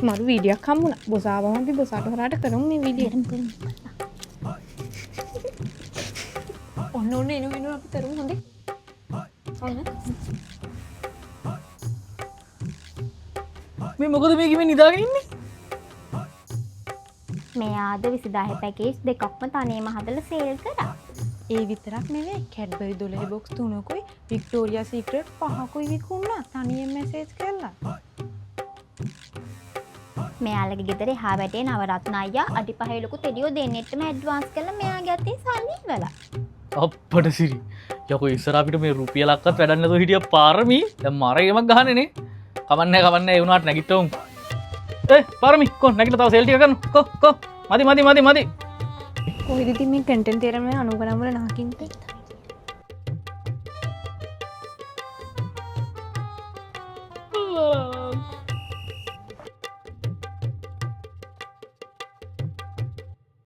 මරු වීඩියක් හම්බුණ බොසාාවම අපි බොසාට හරට කරමු මේ විඩියටම කර ඔන්න ඔන්න එනු වෙන අපි කරමු හොඳේ ඔන්න මේ මොකද මේක මේ නිදාගෙන ඉන්නේ? මෙයාද 20000 පැකේජ් දෙකක්ම තනියම හදලා සේල් කරා. ඒ විතරක් නෙවෙයි කැඩ්බරි 12 බොක්ස් 3කුයි වික්ටෝරියා සීක්‍රට් 5කුයි විකුණා තනියෙන් මැසේජ් කළා. මෙයාලගේ ගෙදර එහා වැටේ නවරත්න අයියා අඩි 5 ලොකු තෙඩියෝ දෙන්නෙට්ටම ඇඩ්වාන්ස් කරලා මෙයාගේ අතේ සල්ලි ඉවලා. අප්පට සිරි. යකෝ ඉස්සර අපිට මේ රුපියලක්වත් වැඩක් නැතුව හිටිය පාරමී දැන් මරේමක් ගහන්නේ නේ. කවන්නේ ඒ වුණාට නැගිට්ටෝම්. පාරමී කො නැගිටලා තව සේල් ටික කරන්න. කො මදි. කොහෙද ඉතින් මේ කන්ටෙන්ට් එකේ මේ අනුග්‍රහම් වල නාකින්ද?